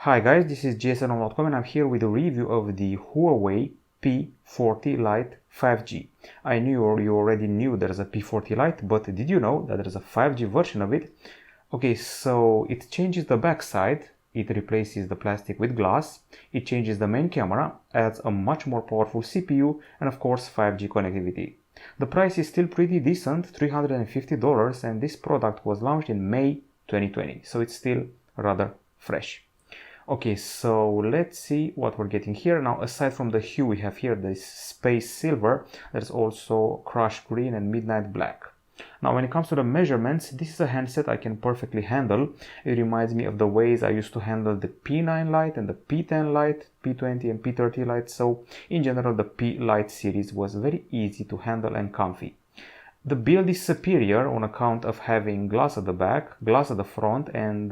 Hi guys, this is gsn.com and I'm here with a review of the Huawei P40 Lite 5G. I knew you already knew there's a P40 Lite, but did you know that there's a 5G version of it? Okay, so it changes the backside, it replaces the plastic with glass, it changes the main camera, adds a much more powerful CPU, and of course 5G connectivity. The price is still pretty decent, $350, and this product was launched in May 2020, so it's still rather fresh. Okay, so let's see what we're getting here. Now, aside from the hue we have here, this space silver, there's also crushed green and midnight black. Now, when it comes to the measurements, this is a handset I can perfectly handle. It reminds me of the ways I used to handle the P9 Lite and the P10 Lite, P20 and P30 Lite. So, in general, the P Lite series was very easy to handle and comfy. The build is superior on account of having glass at the back, glass at the front, and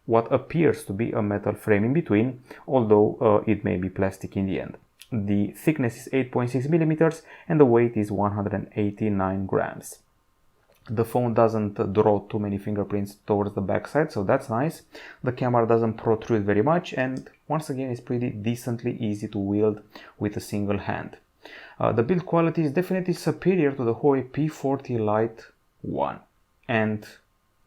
what appears to be a metal frame in between, although it may be plastic in the end. The thickness is 8.6 millimeters and the weight is 189 grams. The phone doesn't draw too many fingerprints towards the backside, so that's nice. The camera doesn't protrude very much, and once again it's pretty decently easy to wield with a single hand. The build quality is definitely superior to the Huawei P40 Lite 1, and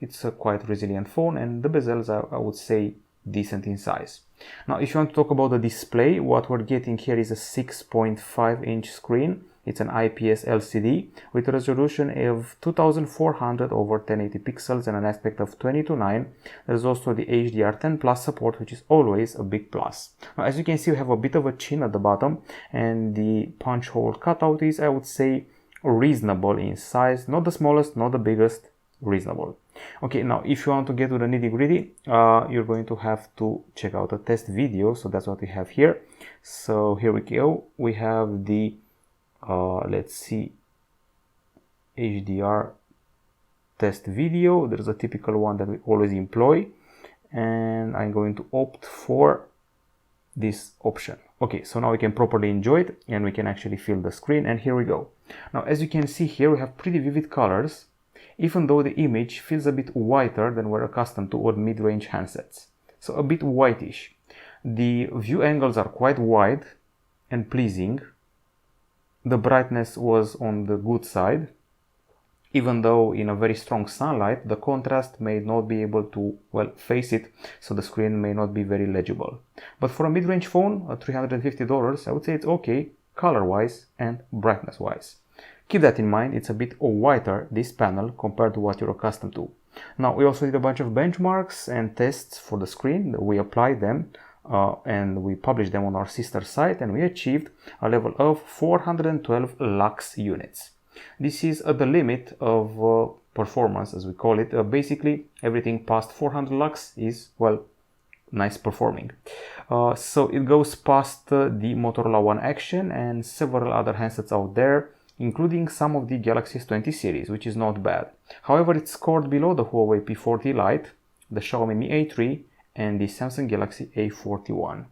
it's a quite resilient phone, and the bezels are, I would say, decent in size. Now, if you want to talk about the display, what we're getting here is a 6.5-inch screen. It's an IPS LCD with a resolution of 2400 over 1080 pixels and an aspect of 20:9. There's also the HDR 10 Plus support, which is always a big plus. Now, as you can see, we have a bit of a chin at the bottom, and the punch hole cutout is, I would say, reasonable in size. Not the smallest, not the biggest, reasonable. Okay, now if you want to get to the nitty-gritty, you're going to have to check out a test video. So that's what we have here. So here we go. We have the let's see, HDR test video. There's a typical one that we always employ, and I'm going to opt for this option. Okay, so now we can properly enjoy it and we can actually feel the screen, and here we go. Now, as you can see here, we have pretty vivid colors, even though the image feels a bit whiter than we're accustomed to on mid-range handsets. So a bit whitish. The view angles are quite wide and pleasing. The brightness was on the good side, even though in a very strong sunlight, the contrast may not be able to, well, face it, so the screen may not be very legible. But for a mid-range phone at $350, I would say it's okay, color-wise and brightness-wise. Keep that in mind, it's a bit whiter, this panel, compared to what you're accustomed to. Now, we also did a bunch of benchmarks and tests for the screen. We applied them and we published them on our sister site, and we achieved a level of 412 lux units. This is at the limit of performance, as we call it. Basically, everything past 400 lux is, well, nice performing. So it goes past the Motorola One Action and several other handsets out there, including some of the Galaxy S20 series, which is not bad. However, it's scored below the Huawei P40 Lite, the Xiaomi Mi A3, and the Samsung Galaxy A41.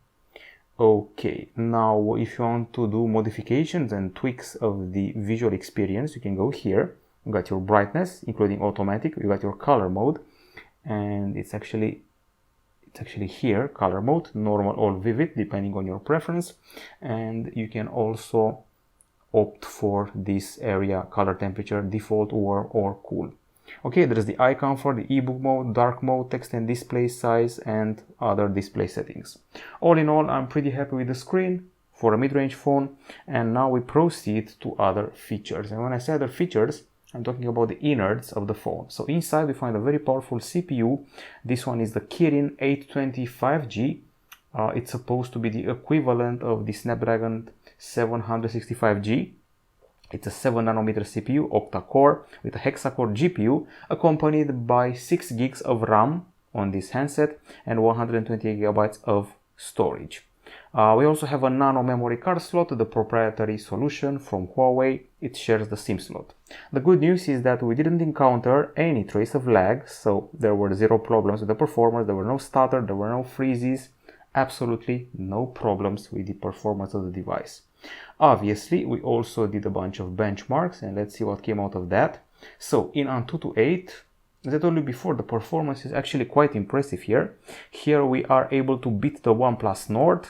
Okay, now if you want to do modifications and tweaks of the visual experience, you can go here. You got your brightness, including automatic. You got your color mode, and it's actually here, color mode, normal or vivid, depending on your preference. And you can also opt for this area, color temperature, default or cool. Okay, there's the eye comfort, the ebook mode, dark mode, text and display size, and other display settings. All in all, I'm pretty happy with the screen for a mid-range phone, and now we proceed to other features. And when I say other features, I'm talking about the innards of the phone. So inside we find a very powerful CPU. This one is the Kirin 825G. It's supposed to be the equivalent of the Snapdragon 765G. It's a 7 nanometer CPU, octa-core, with a hexa-core GPU, accompanied by 6 gigs of RAM on this handset and 128 gigabytes of storage. We also have a Nano Memory card slot, the proprietary solution from Huawei. It shares the SIM slot. The good news is that we didn't encounter any trace of lag, so there were zero problems with the performance, there were no stutter, there were no freezes, absolutely no problems with the performance of the device. Obviously, we also did a bunch of benchmarks, and let's see what came out of that. So in Antutu 8, as I told you before, the performance is actually quite impressive here. Here we are able to beat the OnePlus Nord,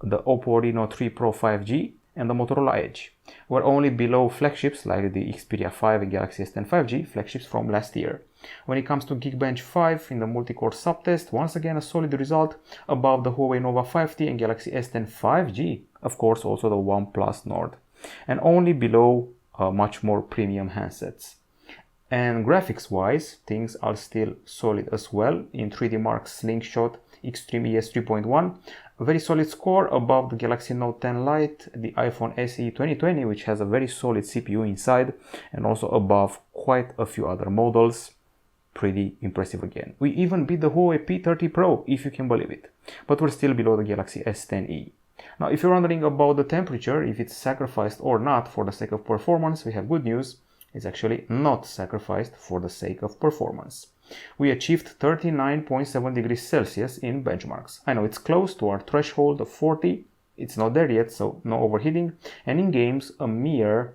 the Oppo Reno 3 Pro 5G, and the Motorola Edge. We're only below flagships like the Xperia 5 and Galaxy S10 5G, flagships from last year. When it comes to Geekbench 5 in the multi-core subtest, once again a solid result above the Huawei Nova 5T and Galaxy S10 5G, of course also the OnePlus Nord, and only below much more premium handsets. And graphics wise, things are still solid as well. In 3D Mark Slingshot Extreme ES 3.1, a very solid score above the Galaxy Note 10 Lite, the iPhone SE 2020, which has a very solid CPU inside, and also above quite a few other models. Pretty impressive again. We even beat the Huawei P30 Pro, if you can believe it, but we're still below the Galaxy S10e. Now, if you're wondering about the temperature, if it's sacrificed or not for the sake of performance, we have good news. It's actually not sacrificed for the sake of performance. We achieved 39.7 degrees Celsius in benchmarks. I know it's close to our threshold of 40. It's not there yet, so no overheating. And in games, a mere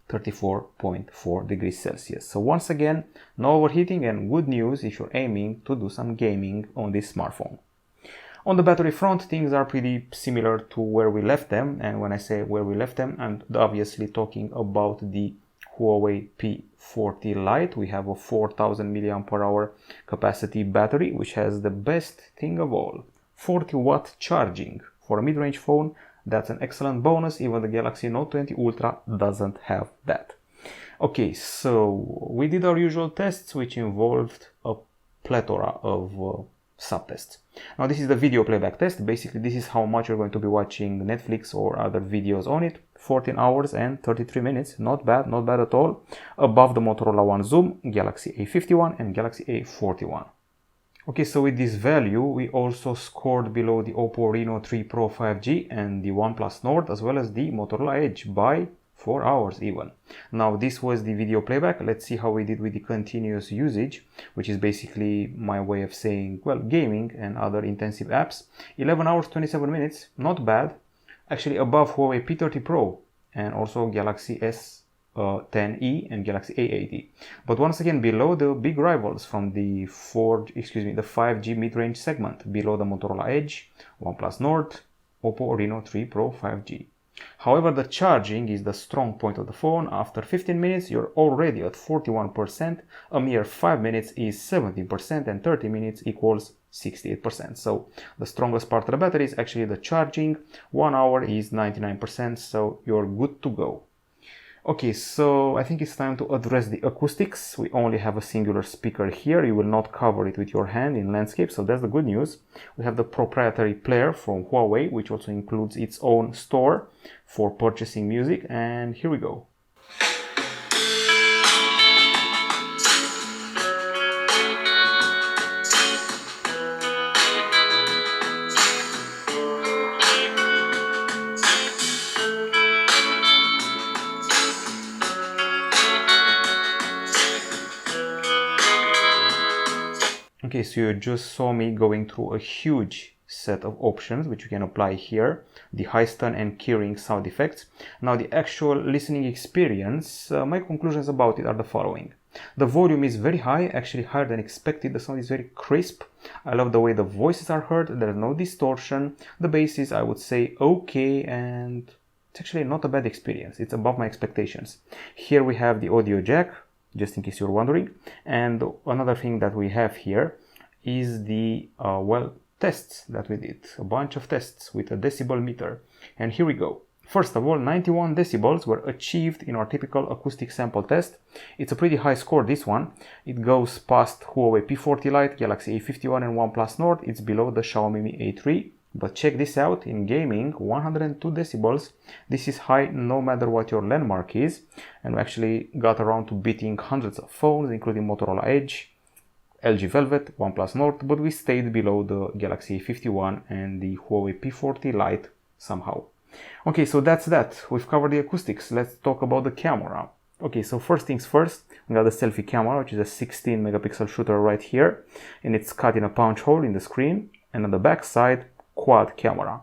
34.4 degrees Celsius. So once again, no overheating and good news if you're aiming to do some gaming on this smartphone. On the battery front, things are pretty similar to where we left them. And when I say where we left them, I'm obviously talking about the Huawei P40 Lite. We have a 4000 mAh capacity battery, which has the best thing of all, 40 watt charging. For a mid-range phone, that's an excellent bonus. Even the Galaxy Note 20 Ultra doesn't have that. Okay, so we did our usual tests, which involved a plethora of subtests. Now this is the video playback test. Basically, this is how much you're going to be watching Netflix or other videos on it. 14 hours and 33 minutes. Not bad at all. Above the Motorola One Zoom, Galaxy A51 and Galaxy A41. Okay, so with this value, we also scored below the Oppo Reno 3 Pro 5G and the OnePlus Nord, as well as the Motorola Edge by 4 hours even. Now this was the video playback. Let's see how we did with the continuous usage, which is basically my way of saying, well, gaming and other intensive apps. 11 hours 27 minutes, not bad. Actually above Huawei P30 Pro and also Galaxy S10e and Galaxy A80. But once again below the big rivals from the 5G mid-range segment, below the Motorola Edge, OnePlus Nord, Oppo Reno 3 Pro 5G. However, the charging is the strong point of the phone. After 15 minutes, you're already at 41%. A mere 5 minutes is 17%, and 30 minutes equals 68%. So the strongest part of the battery is actually the charging. 1 hour is 99%, so you're good to go. Okay, so I think it's time to address the acoustics. We only have a singular speaker here. You will not cover it with your hand in landscape, so that's the good news. We have the proprietary player from Huawei, which also includes its own store for purchasing music, and here we go. Okay, so you just saw me going through a huge set of options which you can apply here, the high stun and Kirin sound effects. Now the actual listening experience, my conclusions about it are the following. The volume is very high, actually higher than expected. The sound is very crisp. I love the way the voices are heard. There's no distortion. The bass is, I would say, okay, and it's actually not a bad experience. It's above my expectations. Here we have the audio jack, just in case you're wondering. And another thing that we have here is the, tests that we did. A bunch of tests with a decibel meter. And here we go. First of all, 91 decibels were achieved in our typical acoustic sample test. It's a pretty high score, this one. It goes past Huawei P40 Lite, Galaxy A51 and OnePlus Nord. It's below the Xiaomi Mi A3. But check this out, in gaming, 102 decibels. This is high no matter what your landmark is. And we actually got around to beating hundreds of phones, including Motorola Edge, LG Velvet, OnePlus Nord, but we stayed below the Galaxy A51 and the Huawei P40 Lite somehow. Okay, so that's that. We've covered the acoustics. Let's talk about the camera. Okay, so first things first, we got the selfie camera, which is a 16 megapixel shooter right here, and it's cut in a punch hole in the screen, and on the back side, quad camera.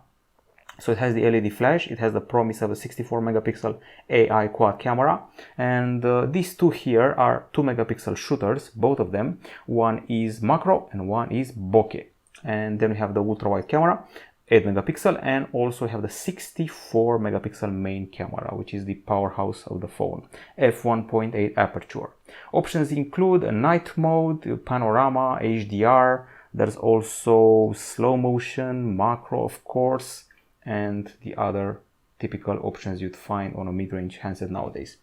So it has the LED flash, it has the promise of a 64 megapixel AI quad camera, and these two here are 2 megapixel shooters, both of them. One is macro and one is bokeh. And then we have the ultra wide camera, 8 megapixel, and also have the 64 megapixel main camera, which is the powerhouse of the phone, f1.8 aperture. Options include a night mode, panorama, HDR, there's also slow motion, macro of course, and the other typical options you'd find on a mid-range handset nowadays.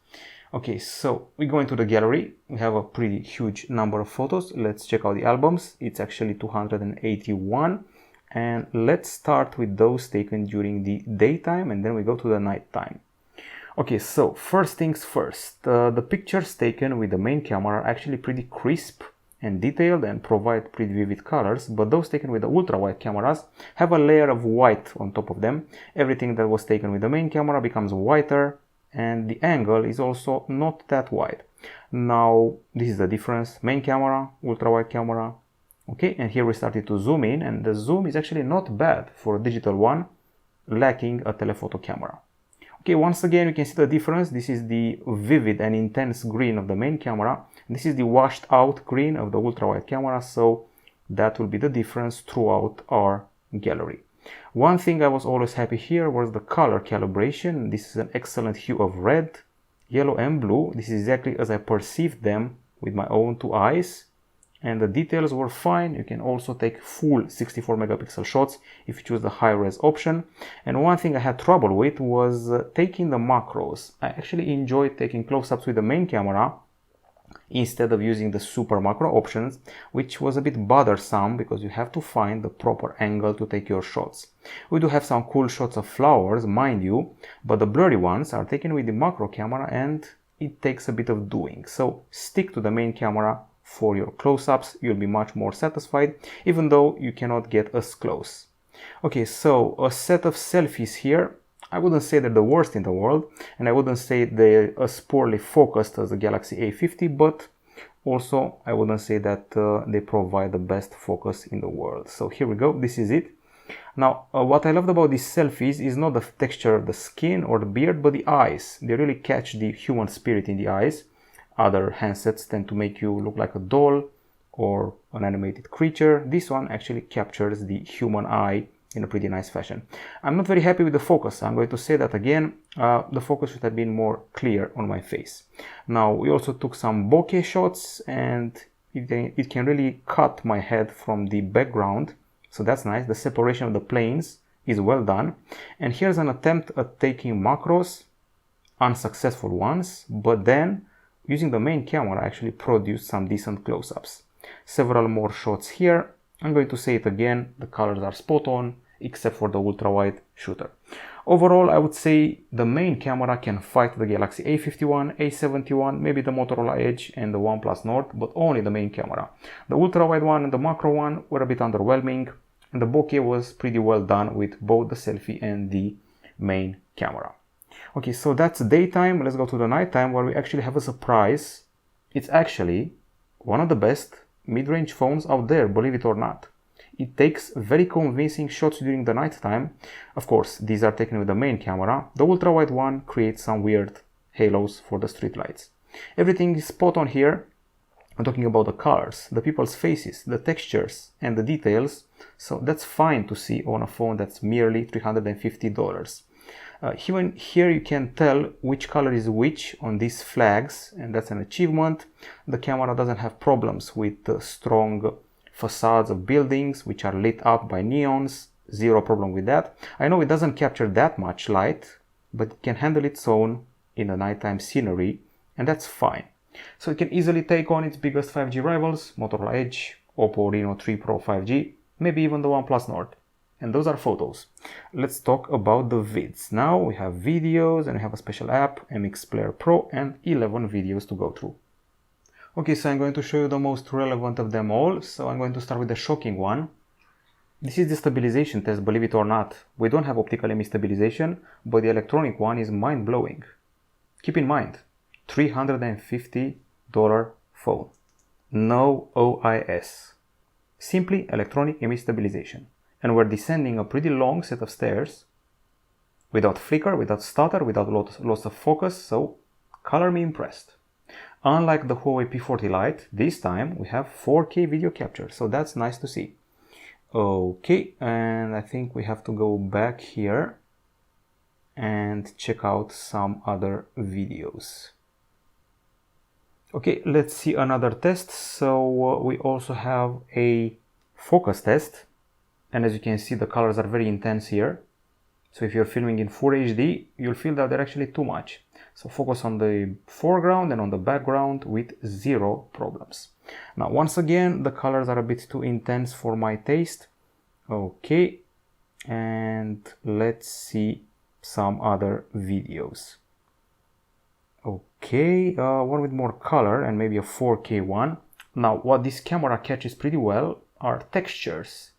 Okay, so we go into the gallery. We have a pretty huge number of photos. Let's check out the albums. It's actually 281. And let's start with those taken during the daytime, and then we go to the nighttime. Okay, so first things first. The pictures taken with the main camera are actually pretty crisp and detailed and provide pretty vivid colors, but those taken with the ultra-wide cameras have a layer of white on top of them. Everything that was taken with the main camera becomes whiter, and the angle is also not that wide. Now, this is the difference: main camera, ultra-wide camera. Okay, and here we started to zoom in, and the zoom is actually not bad for a digital one, lacking a telephoto camera. Okay, once again, you can see the difference. This is the vivid and intense green of the main camera. This is the washed out green of the ultra-wide camera, so that will be the difference throughout our gallery. One thing I was always happy here was the color calibration. This is an excellent hue of red, yellow and blue. This is exactly as I perceived them with my own two eyes. And the details were fine. You can also take full 64 megapixel shots if you choose the high res option. And one thing I had trouble with was taking the macros. I actually enjoyed taking close-ups with the main camera instead of using the super macro options, which was a bit bothersome because you have to find the proper angle to take your shots. We do have some cool shots of flowers, mind you, but the blurry ones are taken with the macro camera and it takes a bit of doing. So stick to the main camera for your close-ups. You'll be much more satisfied, even though you cannot get as close. Okay, so a set of selfies here. I wouldn't say they're the worst in the world, and I wouldn't say they're as poorly focused as the Galaxy A50, but also I wouldn't say that they provide the best focus in the world. So here we go, this is it. Now, what I loved about these selfies is not the texture of the skin or the beard, but the eyes. They really catch the human spirit in the eyes. Other handsets tend to make you look like a doll or an animated creature. This one actually captures the human eye in a pretty nice fashion. I'm not very happy with the focus. I'm going to say that again. The focus should have been more clear on my face. Now, we also took some bokeh shots, and it can really cut my head from the background. So that's nice. The separation of the planes is well done. And here's an attempt at taking macros, unsuccessful ones, but then using the main camera I actually produced some decent close-ups. Several more shots here. I'm going to say it again, the colors are spot on, except for the ultra-wide shooter. Overall, I would say the main camera can fight the Galaxy A51, A71, maybe the Motorola Edge and the OnePlus Nord, but only the main camera. The ultra-wide one and the macro one were a bit underwhelming, and the bokeh was pretty well done with both the selfie and the main camera. Okay, so that's daytime. Let's go to the nighttime, where we actually have a surprise. It's actually one of the best mid-range phones out there, believe it or not. It takes very convincing shots during the nighttime. Of course, these are taken with the main camera. The ultra-wide one creates some weird halos for the street lights. Everything is spot on here. I'm talking about the colors, the people's faces, the textures, and the details. So that's fine to see on a phone that's merely $350. Even here you can tell which color is which on these flags, and that's an achievement. The camera doesn't have problems with the strong facades of buildings which are lit up by neons. Zero problem with that. I know it doesn't capture that much light, but it can handle its own in a nighttime scenery, and that's fine. So it can easily take on its biggest 5G rivals, Motorola Edge, Oppo Reno 3 Pro 5G, maybe even the OnePlus Nord. And those are photos. Let's talk about the vids. Now we have videos, and we have a special app, MX Player Pro, and 11 videos to go through. Okay, so I'm going to show you the most relevant of them all. So I'm going to start with the shocking one. This is the stabilization test, believe it or not. We don't have optical image stabilization, but the electronic one is mind-blowing. Keep in mind, $350 phone. No OIS. Simply electronic image stabilization. And we're descending a pretty long set of stairs, without flicker, without stutter, without loss of focus, so color me impressed. Unlike the Huawei P40 Lite, this time we have 4K video capture, so that's nice to see. Okay, and I think we have to go back here and check out some other videos. Okay, let's see another test. So we also have a focus test, and as you can see, the colors are very intense here. So if you're filming in Full HD, you'll feel that they're actually too much. So focus on the foreground and on the background with zero problems. Now, once again, the colors are a bit too intense for my taste. Okay, and let's see some other videos. Okay, one with more color and maybe a 4K one. Now, what this camera catches pretty well are textures.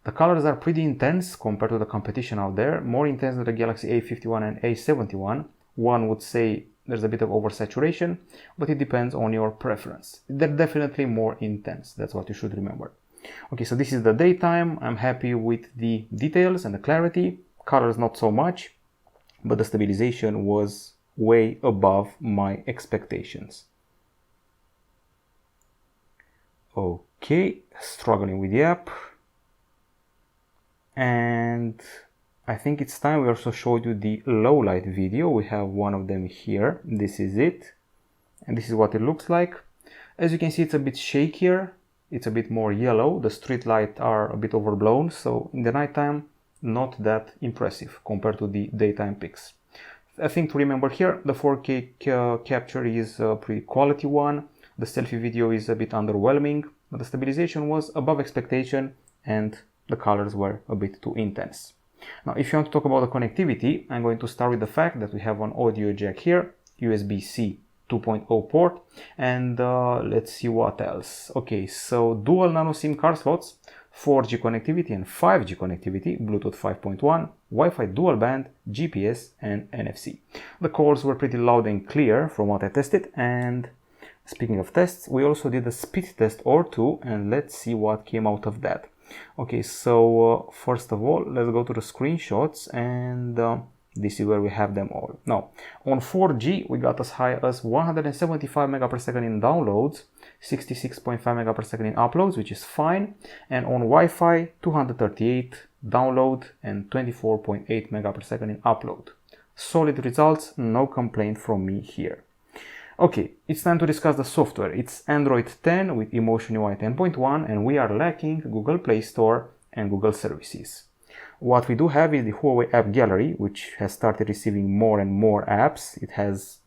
The colors are pretty intense compared to the competition out there, more intense than the Galaxy A51 and A71. One would say there's a bit of oversaturation, but it depends on your preference. They're definitely more intense, that's what you should remember. Okay, so this is the daytime. I'm happy with the details and the clarity. Colors not so much, but the stabilization was way above my expectations. Okay, struggling with the app. And I think it's time we also showed you the low light video. We have one of them here. This is it. And this is what it looks like. As you can see, it's a bit shakier. It's a bit more yellow. The street lights are a bit overblown. So in the nighttime, not that impressive compared to the daytime pics. I think to remember here, the 4K capture is a pretty quality one. The selfie video is a bit underwhelming, but the stabilization was above expectation and the colors were a bit too intense. Now, if you want to talk about the connectivity, I'm going to start with the fact that we have an audio jack here, USB-C 2.0 port, and let's see what else. Okay, so dual nano SIM card slots, 4G connectivity and 5G connectivity, Bluetooth 5.1, Wi-Fi dual band, GPS and NFC. The calls were pretty loud and clear from what I tested, and speaking of tests, we also did a speed test or two, and let's see what came out of that. Okay, so first of all, let's go to the screenshots, and this is where we have them all. Now, on 4G, we got as high as 175 megapsecond in downloads, 66.5 megapsecond in uploads, which is fine, and on Wi-Fi, 238 download and 24.8 megapsecond in upload. Solid results, no complaint from me here. Okay, it's time to discuss the software. It's Android 10 with Emotion UI 10.1, and we are lacking Google Play Store and Google Services. What we do have is the Huawei App Gallery, which has started receiving more and more apps. It has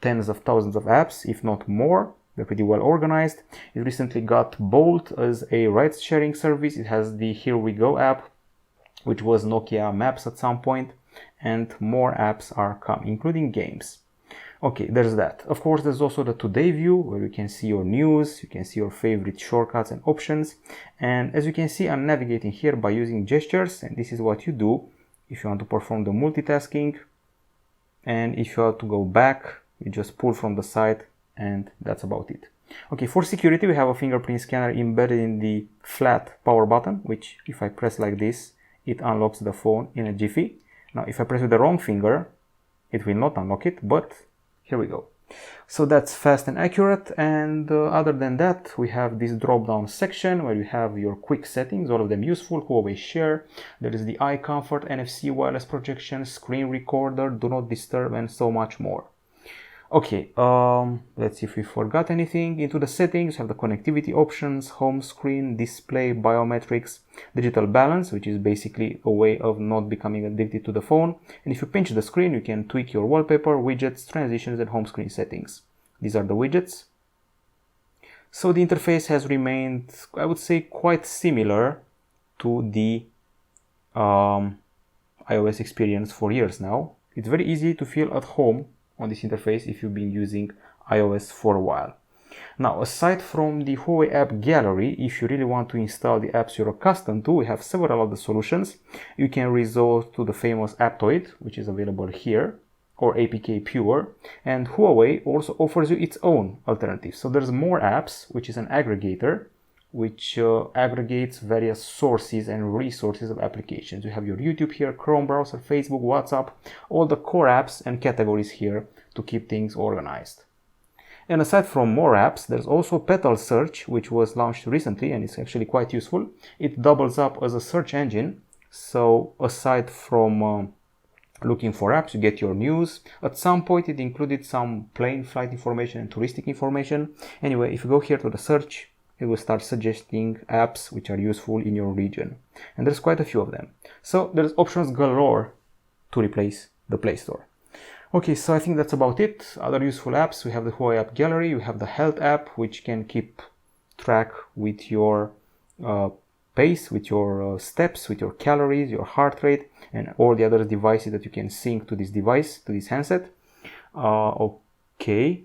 tens of thousands of apps, if not more. They're pretty well organized. It recently got Bolt as a ride-sharing service. It has the Here We Go app, which was Nokia Maps at some point, and more apps are coming, including games. Okay, there's that. Of course, there's also the Today view, where you can see your news, you can see your favorite shortcuts and options. And as you can see, I'm navigating here by using gestures, and this is what you do if you want to perform the multitasking. And if you want to go back, you just pull from the side, and that's about it. Okay, for security, we have a fingerprint scanner embedded in the flat power button, which if I press like this, it unlocks the phone in a jiffy. Now, if I press with the wrong finger, it will not unlock it, but here we go. So that's fast and accurate, and other than that, we have this drop-down section where you have your quick settings, all of them useful. Huawei Share, there is the eye comfort, NFC wireless projection, screen recorder, do not disturb, and so much more. Okay, let's see if we forgot anything. Into the settings, you have the connectivity options, home screen, display, biometrics, digital balance, which is basically a way of not becoming addicted to the phone. And if you pinch the screen, you can tweak your wallpaper, widgets, transitions, and home screen settings. These are the widgets. So the interface has remained, I would say, quite similar to the iOS experience for years now. It's very easy to feel at home on this interface if you've been using iOS for a while. Now, aside from the Huawei App Gallery, if you really want to install the apps you're accustomed to, we have several other solutions. You can resort to the famous Aptoide, which is available here, or APK Pure, and Huawei also offers you its own alternative. So there's More Apps, which is an aggregator, which aggregates various sources and resources of applications. You have your YouTube here, Chrome browser, Facebook, WhatsApp, all the core apps and categories here to keep things organized. And aside from more apps, there's also Petal Search, which was launched recently and it's actually quite useful. It doubles up as a search engine. So aside from looking for apps, you get your news. At some point it included some plane flight information and touristic information. Anyway, if you go here to the search, it will start suggesting apps which are useful in your region. And there's quite a few of them. So there's options galore to replace the Play Store. Okay, so I think that's about it. Other useful apps, we have the Huawei App Gallery, you have the Health app, which can keep track with your pace, with your steps, with your calories, your heart rate, and all the other devices that you can sync to this device, to this handset. Okay,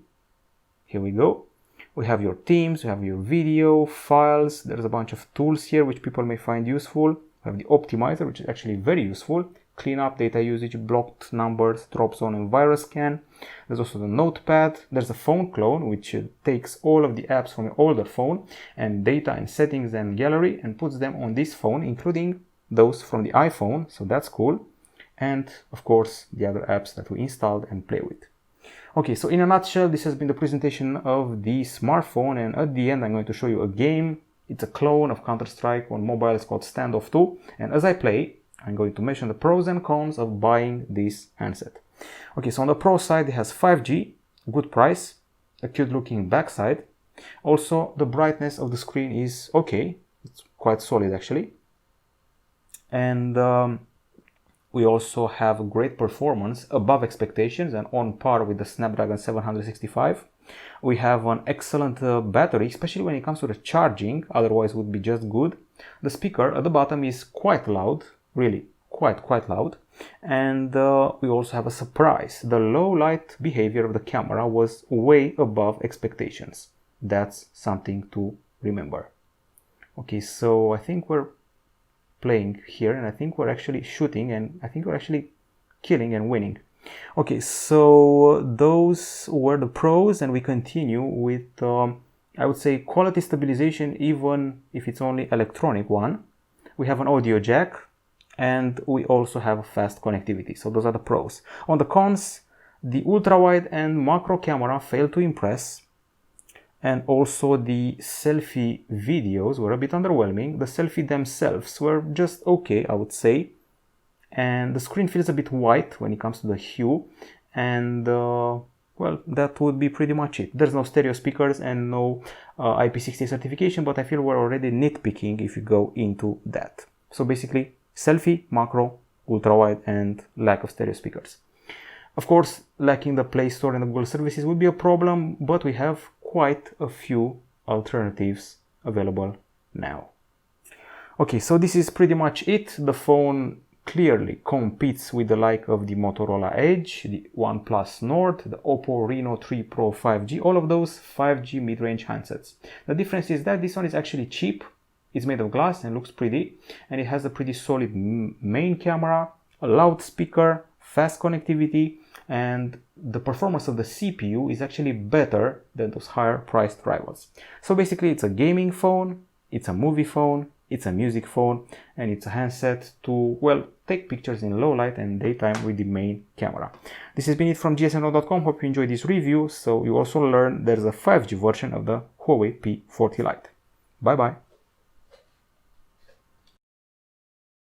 here we go. We have your themes, you have your video, files, there's a bunch of tools here which people may find useful. We have the optimizer, which is actually very useful. Cleanup, data usage, blocked numbers, drop zone and virus scan. There's also the notepad. There's a phone clone, which takes all of the apps from your older phone and data and settings and gallery and puts them on this phone, including those from the iPhone. So that's cool. And of course, the other apps that we installed and play with. Okay, so in a nutshell, this has been the presentation of the smartphone, and at the end I'm going to show you a game. It's a clone of Counter-Strike on mobile. It's called Standoff 2, and as I play, I'm going to mention the pros and cons of buying this handset. Okay, so on the pro side, it has 5G, good price, a cute looking backside. Also, the brightness of the screen is okay, it's quite solid actually. And we also have great performance, above expectations and on par with the Snapdragon 765. We have an excellent battery, especially when it comes to the charging, otherwise would be just good. The speaker at the bottom is quite loud, really quite loud. And we also have a surprise. The low light behavior of the camera was way above expectations. That's something to remember. Okay, so I think we're playing here, and I think we're actually shooting, and I think we're actually killing and winning. Okay, so those were the pros, and we continue with I would say quality stabilization, even if it's only electronic one. We have an audio jack, and we also have fast connectivity. So those are the pros. On the cons, the ultra-wide and macro camera failed to impress, and also the selfie videos were a bit underwhelming. The selfie themselves were just okay, I would say, and the screen feels a bit white when it comes to the hue, and well, that would be pretty much it. There's no stereo speakers and no IP60 certification, but I feel we're already nitpicking if you go into that. So basically, selfie, macro, ultra-wide, and lack of stereo speakers. Of course, lacking the Play Store and the Google services would be a problem, but we have quite a few alternatives available now. Okay, so this is pretty much it. The phone clearly competes with the like of the Motorola Edge, the OnePlus Nord, the Oppo Reno 3 Pro 5G, all of those 5G mid-range handsets. The difference is that this one is actually cheap, it's made of glass and looks pretty, and it has a pretty solid main camera, a loudspeaker, fast connectivity, and the performance of the CPU is actually better than those higher priced rivals. So basically it's a gaming phone, it's a movie phone, it's a music phone, and it's a handset to, well, take pictures in low light and daytime with the main camera. This has been it from gsno.com. Hope you enjoyed this review. So you also learned there's a 5G version of the Huawei P40 Lite. Bye bye.